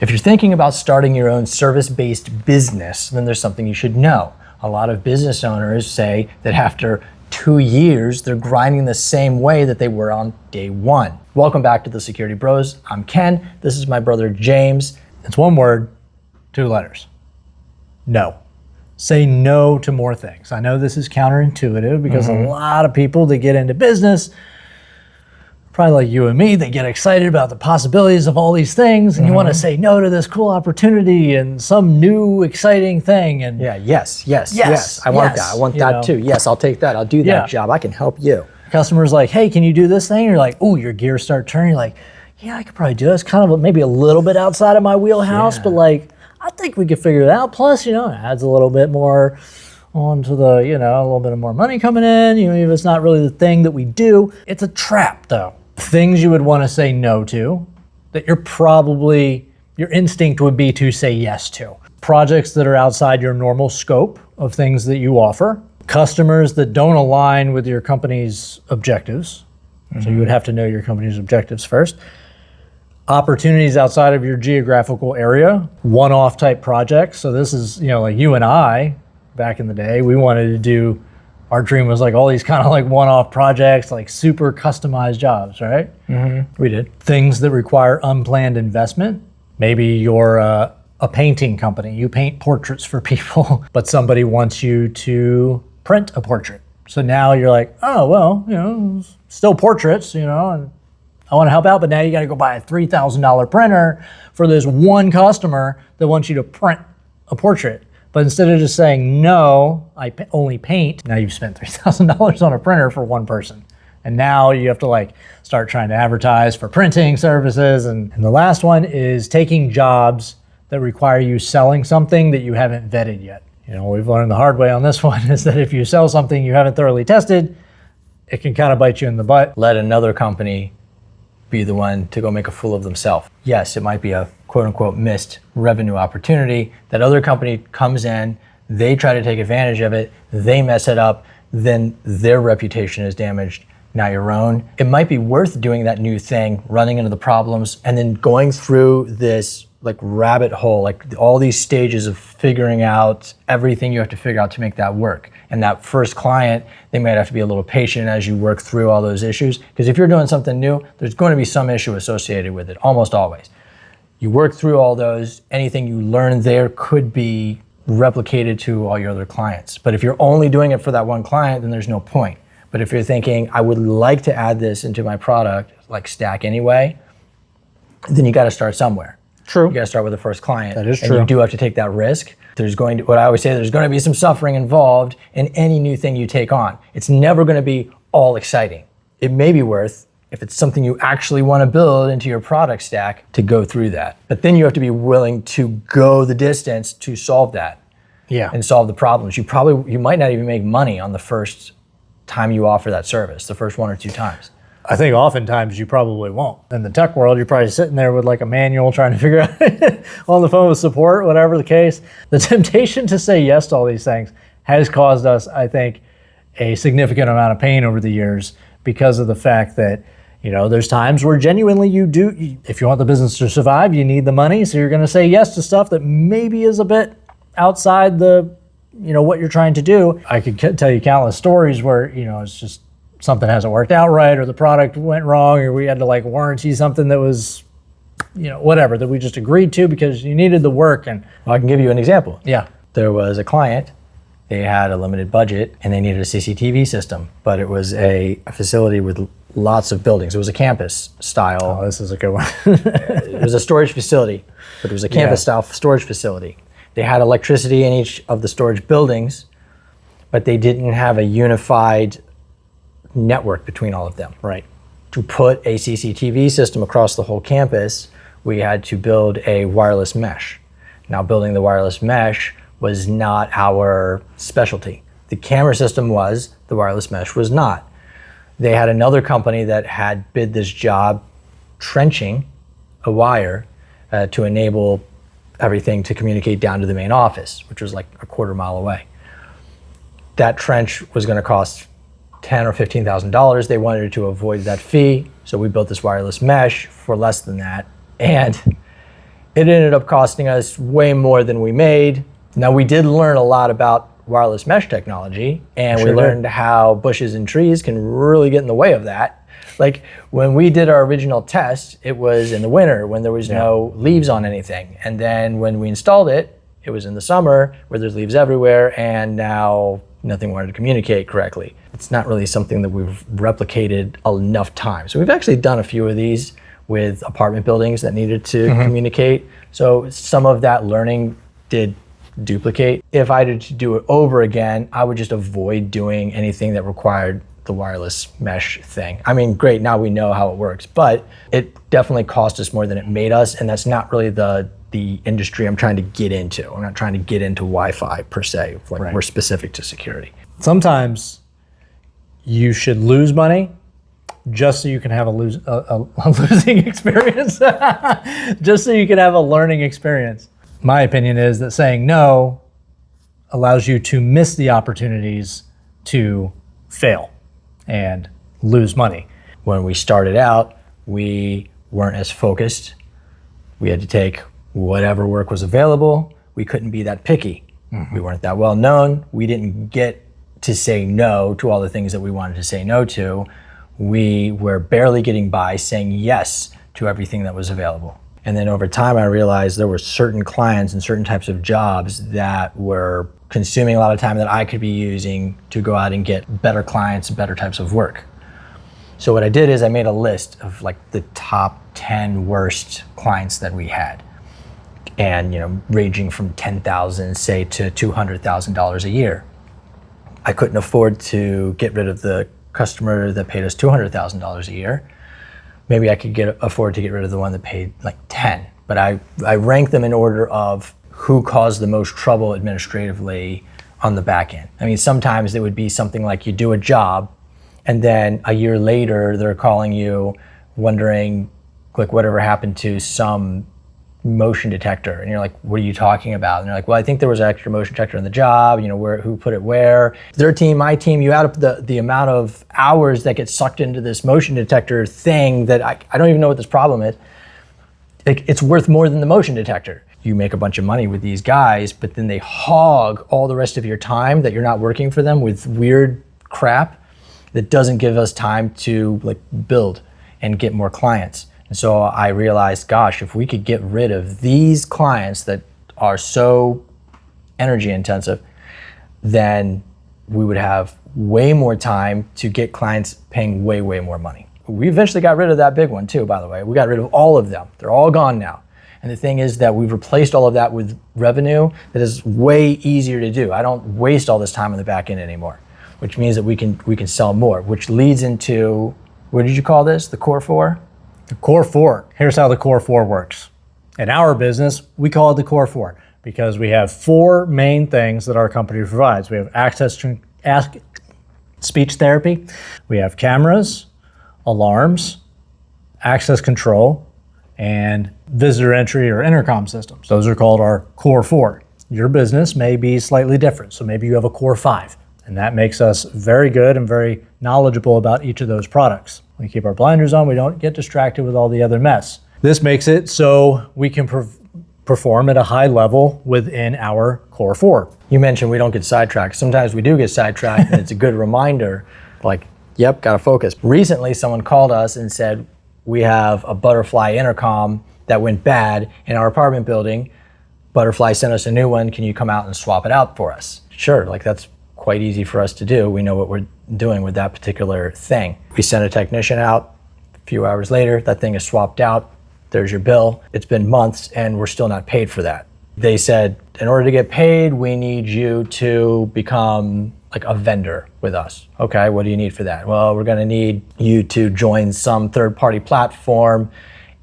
If you're thinking about starting your own service-based business, then there's something you should know. A lot of business owners say that after 2 years, they're grinding the same way that they were on day one. Welcome back to the Security Bros. I'm Ken. This is my brother, James. It's one word, 2 letters. No. Say no to more things. I know this is counterintuitive because a lot of people that get into business, probably like you and me, they get excited about the possibilities of all these things and you want to say no to this cool opportunity and some new exciting thing. And yes. I want that. I want that too. Yes, I'll take that. I'll do that job. I can help you. Customer's like, hey, can you do this thing? You're like, oh, your gears start turning. You're like, yeah, I could probably do this. Kind of maybe a little bit outside of my wheelhouse, but like, I think we could figure it out. Plus, it adds a little bit more onto the, a little bit of more money coming in. If it's not really the thing that we do. It's a trap though. Things you would want to say no to that your instinct would be to say yes to. Projects that are outside your normal scope of things that you offer. Customers that don't align with your company's objectives. So you would have to know your company's objectives first. Opportunities outside of your geographical area, one-off type projects. So this is, like you and I, back in the day, we wanted to do, our dream was like all these kind of like one-off projects, like super customized jobs, right? We did. Things that require unplanned investment. Maybe you're a painting company. You paint portraits for people, but somebody wants you to print a portrait. So now you're like, oh, well, still portraits, and I want to help out, but now you got to go buy a $3,000 printer for this one customer that wants you to print a portrait. But instead of just saying, no, I only paint, now you've spent $3,000 on a printer for one person. And now you have to start trying to advertise for printing services. And the last one is taking jobs that require you selling something that you haven't vetted yet. We've learned the hard way on this one is that if you sell something you haven't thoroughly tested, it can kind of bite you in the butt. Let another company be the one to go make a fool of themselves. Yes, it might be a quote unquote missed revenue opportunity. That other company comes in, they try to take advantage of it, they mess it up, then their reputation is damaged, now your own. It might be worth doing that new thing, running into the problems, and then going through this rabbit hole, all these stages of figuring out everything you have to figure out to make that work. And that first client, they might have to be a little patient as you work through all those issues. Because if you're doing something new, there's going to be some issue associated with it, almost always. You work through all those, anything you learn there could be replicated to all your other clients. But if you're only doing it for that one client, then there's no point. But if you're thinking, I would like to add this into my product, like Stack anyway, then you got to start somewhere. True. You got to start with the first client. That is true. And you do have to take that risk. What I always say, there's going to be some suffering involved in any new thing you take on. It's never going to be all exciting. It may be worth, if it's something you actually want to build into your product stack, to go through that. But then you have to be willing to go the distance to solve that. Yeah. And solve the problems. You might not even make money on the first time you offer that service, the first 1 or 2 times. I think oftentimes you probably won't. In the tech world, you're probably sitting there with a manual trying to figure out on the phone with support, whatever the case. The temptation to say yes to all these things has caused us, I think, a significant amount of pain over the years because of the fact that, there's times where genuinely if you want the business to survive, you need the money. So you're going to say yes to stuff that maybe is a bit outside what you're trying to do. I could tell you countless stories where, it's just, something hasn't worked out right, or the product went wrong, or we had to warranty something that was, whatever, that we just agreed to because you needed the work. And I can give you an example. Yeah. There was a client, they had a limited budget and they needed a CCTV system, but it was a facility with lots of buildings. It was a campus style. Oh, this is a good one. It was a storage facility, but it was a campus style storage facility. They had electricity in each of the storage buildings, but they didn't have a unified network between all of them. Right. To put a CCTV system across the whole campus, we had to build a wireless mesh. Now, building the wireless mesh was not our specialty. The camera system was, the wireless mesh was not. They had another company that had bid this job trenching a wire to enable everything to communicate down to the main office, which was a quarter mile away. That trench was going to cost $10,000 or $15,000. They wanted to avoid that fee, so we built this wireless mesh for less than that. And It ended up costing us way more than we made. Now, we did learn a lot about wireless mesh technology, and we learned how bushes and trees can really get in the way of that. Like when we did our original test, it was in the winter when there was no leaves on anything. And then when we installed it, it was in the summer where there's leaves everywhere, and now nothing wanted to communicate correctly. It's not really something that we've replicated enough times. So we've actually done a few of these with apartment buildings that needed to communicate. So some of that learning did duplicate. If I had to do it over again, I would just avoid doing anything that required the wireless mesh thing. I mean, great, now we know how it works, but it definitely cost us more than it made us, and that's not really the industry I'm trying to get into. I'm not trying to get into Wi-Fi per se, like we're specific to security. Sometimes you should lose money just so you can have a losing experience, just so you can have a learning experience. My opinion is that saying no allows you to miss the opportunities to fail and lose money. When we started out, we weren't as focused. We had to take whatever work was available. We couldn't be that picky. We weren't that well known. We didn't get to say no to all the things that we wanted to say no to. We were barely getting by saying yes to everything that was available. And then over time, I realized there were certain clients and certain types of jobs that were consuming a lot of time that I could be using to go out and get better clients, better types of work. So what I did is I made a list of like the top 10 worst clients that we had. And ranging from $10,000, say, to $200,000 a year. I couldn't afford to get rid of the customer that paid us $200,000 a year. Maybe I could afford to get rid of the one that paid like 10. But I ranked them in order of who caused the most trouble administratively on the back end. I mean, sometimes it would be something like you do a job, and then a year later they're calling you wondering like whatever happened to some motion detector, and you're like, what are you talking about? And they're like, well, I think there was an extra motion detector in the job, who put it where? Their team, my team, you add up the amount of hours that get sucked into this motion detector thing that I don't even know what this problem is. It's worth more than the motion detector. You make a bunch of money with these guys, but then they hog all the rest of your time that you're not working for them with weird crap that doesn't give us time to like build and get more clients. And so I realized, gosh, if we could get rid of these clients that are so energy intensive, then we would have way more time to get clients paying way, way more money. We eventually got rid of that big one too, by the way. We got rid of all of them. They're all gone now. And the thing is that we've replaced all of that with revenue that is way easier to do. I don't waste all this time on the back end anymore, which means that we can sell more, which leads into, what did you call this? The core four? The core four. Here's how the core four works. In our business, we call it the core four because we have four main things that our company provides. We have access to speech therapy, we have cameras, alarms, access control, and visitor entry or intercom systems. Those are called our core four. Your business may be slightly different, so maybe you have a core five, and that makes us very good and very knowledgeable about each of those products. We keep our blinders on, we don't get distracted with all the other mess. This makes it so we can perform at a high level within our core four. You mentioned we don't get sidetracked. Sometimes we do get sidetracked, and it's a good reminder, like, yep, gotta focus. Recently, someone called us and said, we have a Butterfly intercom that went bad in our apartment building. Butterfly sent us a new one. Can you come out and swap it out for us? Sure, like that's quite easy for us to do. We know what we're doing with that particular thing. We sent a technician out. A few hours later, that thing is swapped out. There's your bill. It's been months and we're still not paid for that. They said, in order to get paid, we need you to become like a vendor with us. Okay, what do you need for that? Well, we're gonna need you to join some third-party platform,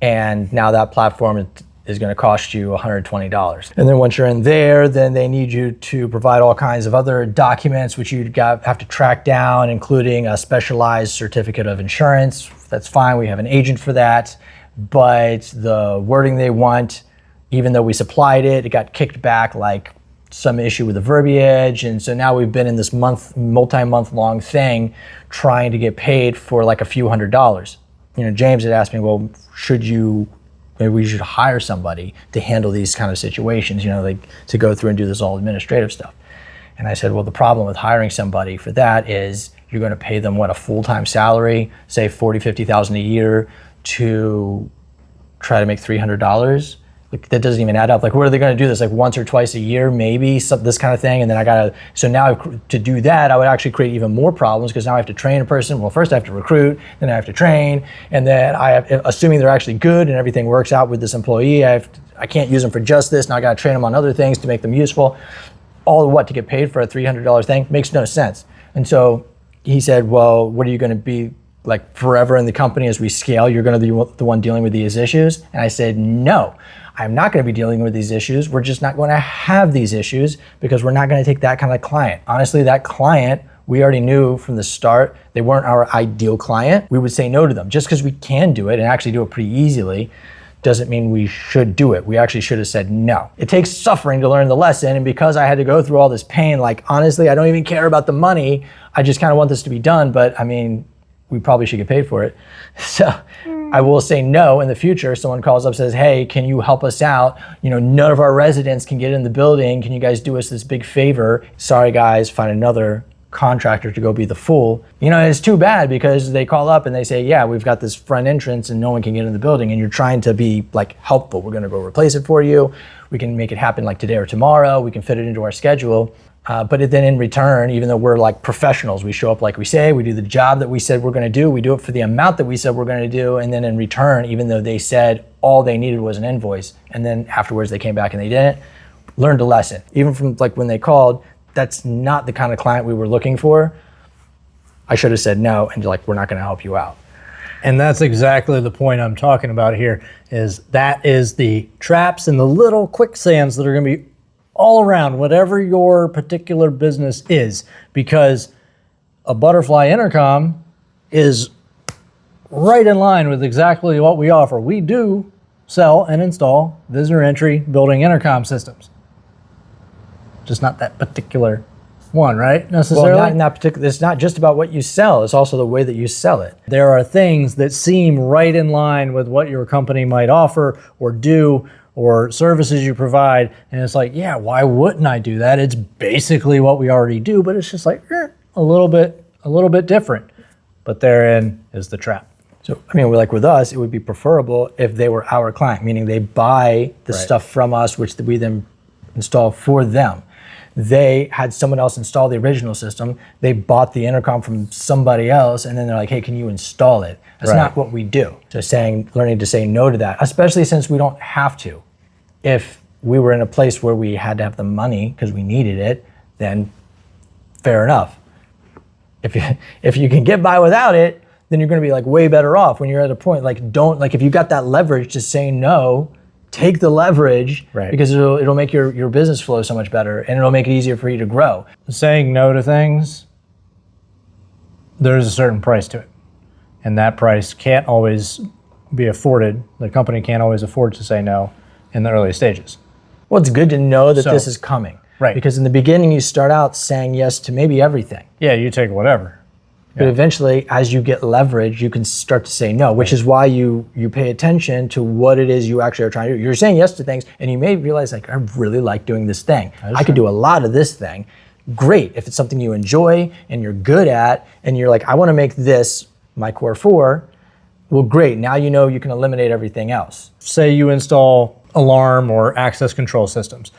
and now that platform is gonna cost you $120. And then once you're in there, then they need you to provide all kinds of other documents which you have to track down, including a specialized certificate of insurance. That's fine, we have an agent for that, but the wording they want, even though we supplied it, it got kicked back like some issue with the verbiage, and so now we've been in this multi-month long thing trying to get paid for like a few $100s. James had asked me, well, should you maybe we should hire somebody to handle these kind of situations, you know, like to go through and do this all administrative stuff. And I said, well, the problem with hiring somebody for that is you're going to pay them, what, a full-time salary, say $40,000, $50,000 a year to try to make $300? Like, that doesn't even add up. Like, what are they going to do this? Like once or twice a year, maybe this kind of thing. And then I got to, so now to do that, I would actually create even more problems because now I have to train a person. Well, first I have to recruit, then I have to train. And then I have, assuming they're actually good and everything works out with this employee, I can't use them for just this. Now I got to train them on other things to make them useful. All of what to get paid for a $300 thing makes no sense. And so he said, well, what are you going to be like forever in the company as we scale? You're going to be the one dealing with these issues? And I said, no. I'm not going to be dealing with these issues. We're just not going to have these issues because we're not going to take that kind of client. Honestly, that client, we already knew from the start, they weren't our ideal client. We would say no to them. Just because we can do it and actually do it pretty easily doesn't mean we should do it. We actually should have said no. It takes suffering to learn the lesson, and because I had to go through all this pain, like honestly, I don't even care about the money. I just kind of want this to be done, but I mean, we probably should get paid for it. So I will say no in the future. Someone calls up, says, hey, can you help us out? You know, none of our residents can get in the building. Can you guys do us this big favor? Sorry guys, find another contractor to go be the fool. You know, it's too bad because they call up and they say, yeah, we've got this front entrance and no one can get in the building, and you're trying to be like helpful. We're gonna go replace it for you. We can make it happen like today or tomorrow. We can fit it into our schedule. But then in return, even though we're like professionals, we show up like we say, we do the job that we said we're going to do, we do it for the amount that we said we're going to do, and then in return, even though they said all they needed was an invoice, and then afterwards they came back and they didn't, learned a lesson. Even from like when they called, that's not the kind of client we were looking for. I should have said no, and like, we're not going to help you out. And that's exactly the point I'm talking about here, is that is the traps and the little quicksands that are going to be all around whatever your particular business is, because a butterfly intercom is right in line with exactly what we offer. We do sell and install visitor entry building intercom systems. Just not that particular one, right? Necessarily? Well, not particular. It's not just about what you sell. It's also the way that you sell it. There are things that seem right in line with what your company might offer or do, or services you provide, and it's like, yeah, why wouldn't I do that? It's basically what we already do, but it's just like a little bit different. But therein is the trap. So, I mean, like with us, it would be preferable if they were our client, meaning they buy the stuff from us, which we then install for them. They had someone else install the original system. They bought the intercom from somebody else, and then they're like, hey, can you install it? That's not what we do. So learning to say no to that, especially since we don't have to. If we were in a place where we had to have the money because we needed it, then fair enough. If you can get by without it, then you're going to be like way better off. When you're at a point like if you got that leverage to say no, take the leverage, because it'll make your business flow so much better, and it'll make it easier for you to grow. Saying no to things, there's a certain price to it. And that price can't always be afforded. The company can't always afford to say no in the early stages. Well, it's good to know that this is coming. Right. Because in the beginning, you start out saying yes to maybe everything. Yeah, you take whatever. But eventually, as you get leverage, you can start to say no, which is why you pay attention to what it is you actually are trying to do. You're saying yes to things, and you may realize, like, I really like doing this thing. I could do a lot of this thing. Great, if it's something you enjoy and you're good at, and you're like, I want to make this my core 4, well, great. Now you know you can eliminate everything else. Say you install alarm or access control systems.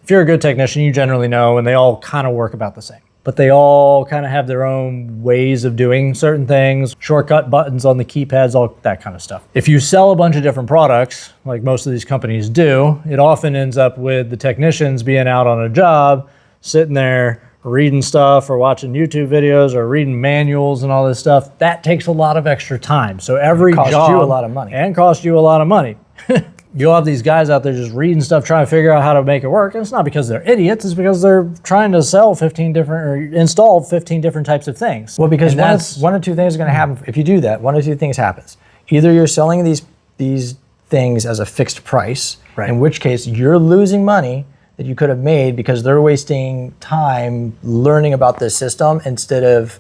If you're a good technician, you generally know, and they all kind of work about the same. But they all kind of have their own ways of doing certain things, shortcut buttons on the keypads, all that kind of stuff. If you sell a bunch of different products, like most of these companies do, it often ends up with the technicians being out on a job, sitting there reading stuff or watching YouTube videos or reading manuals and all this stuff. That takes a lot of extra time. So every job costs you a lot of money. And costs you a lot of money. You'll have these guys out there just reading stuff, trying to figure out how to make it work. And it's not because they're idiots, it's because they're trying to sell 15 different or install 15 different types of things. Well, because one or two things are going to happen. If you do that, one or two things happens. Either you're selling these things as a fixed price, in which case you're losing money that you could have made because they're wasting time learning about this system instead of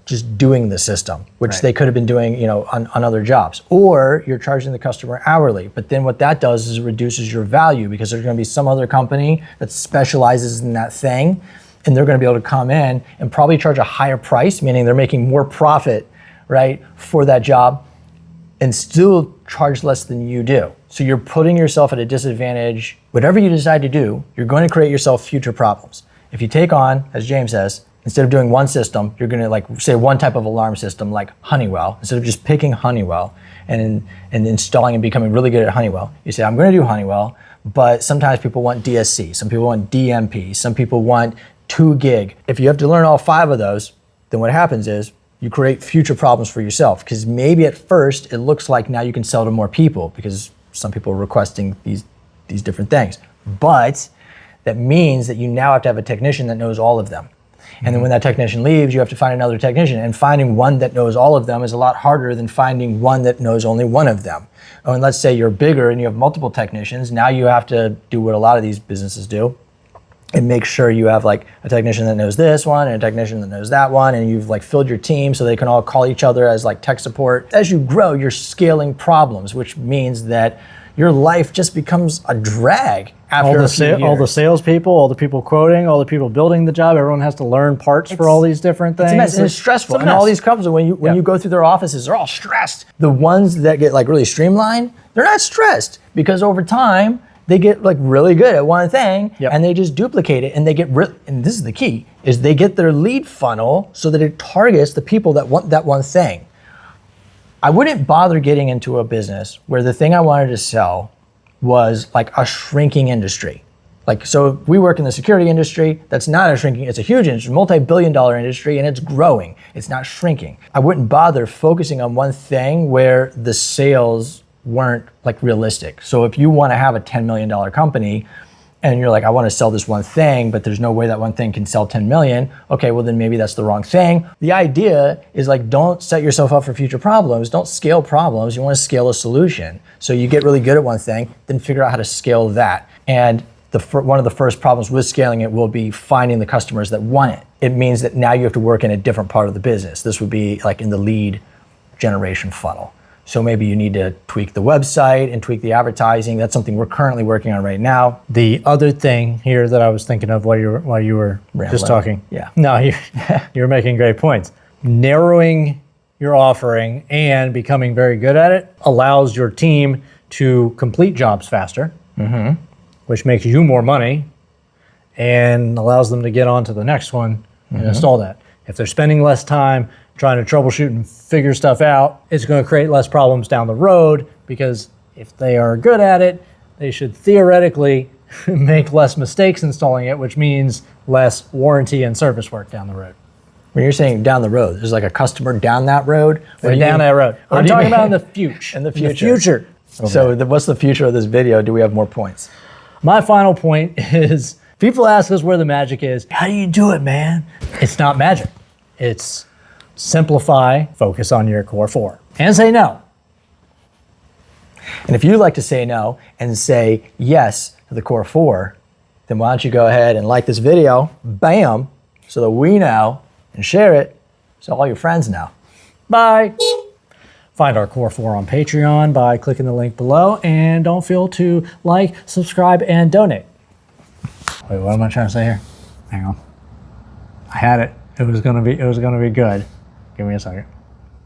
just doing the system, which Right. they could have been doing, on other jobs. Or you're charging the customer hourly. But then what that does is it reduces your value, because there's going to be some other company that specializes in that thing, and they're going to be able to come in and probably charge a higher price, meaning they're making more profit, right, for that job, and still charge less than you do. So you're putting yourself at a disadvantage. Whatever you decide to do, you're going to create yourself future problems. If you take on, as James says, instead of doing one system, you're gonna say one type of alarm system like Honeywell. Instead of just picking Honeywell and installing and becoming really good at Honeywell, you say, I'm gonna do Honeywell, but sometimes people want DSC, some people want DMP, some people want 2 gig. If you have to learn all 5 of those, then what happens is you create future problems for yourself, because maybe at first it looks like now you can sell to more people because some people are requesting these different things. But that means that you now have to have a technician that knows all of them. And then when that technician leaves, you have to find another technician. And finding one that knows all of them is a lot harder than finding one that knows only one of them. And let's say you're bigger and you have multiple technicians. Now you have to do what a lot of these businesses do and make sure you have like a technician that knows this one and a technician that knows that one. And you've like filled your team so they can all call each other as like tech support. As you grow, you're scaling problems, which means that your life just becomes a drag after a few years. All the salespeople, all the people quoting, all the people building the job, everyone has to learn parts for all these different things. It's a mess, and it's stressful. And all these companies, when you go through their offices, they're all stressed. The ones that get like really streamlined, they're not stressed, because over time they get like really good at one thing, and they just duplicate it, and they get and this is the key, is they get their lead funnel so that it targets the people that want that one thing. I wouldn't bother getting into a business where the thing I wanted to sell was like a shrinking industry. Like, so we work in the security industry, that's not a shrinking, it's a huge industry, multi-billion-dollar industry, and it's growing, it's not shrinking. I wouldn't bother focusing on one thing where the sales weren't like realistic. So if you wanna have a $10 million company, and you're like, I want to sell this one thing, but there's no way that one thing can sell 10 million. Okay, well then maybe that's the wrong thing. The idea is like, don't set yourself up for future problems. Don't scale problems. You want to scale a solution. So you get really good at one thing, then figure out how to scale that. And one of the first problems with scaling it will be finding the customers that want it. It means that now you have to work in a different part of the business. This would be like in the lead generation funnel. So maybe you need to tweak the website and tweak the advertising. That's something we're currently working on right now. The other thing here that I was thinking of while you were just talking. Yeah. No, you're making great points. Narrowing your offering and becoming very good at it allows your team to complete jobs faster, which makes you more money and allows them to get on to the next one and install that. If they're spending less time trying to troubleshoot and figure stuff out, it's going to create less problems down the road, because if they are good at it, they should theoretically make less mistakes installing it, which means less warranty and service work down the road. When you're saying down the road, there's like a customer down that road? Or down that road. I'm talking about in the future. In the future. In the future. So what's the future of this video? Do we have more points? My final point is, people ask us where the magic is. How do you do it, man? It's not magic. It's simplify, focus on your core 4, and say no. And if you'd like to say no and say yes to the core 4, then why don't you go ahead and like this video, bam, so that we know, and share it so all your friends know. Bye. Find our core 4 on Patreon by clicking the link below, and don't feel to like, subscribe, and donate. Wait, what am I trying to say here? Hang on. I had it. It was gonna be good. Give me a second.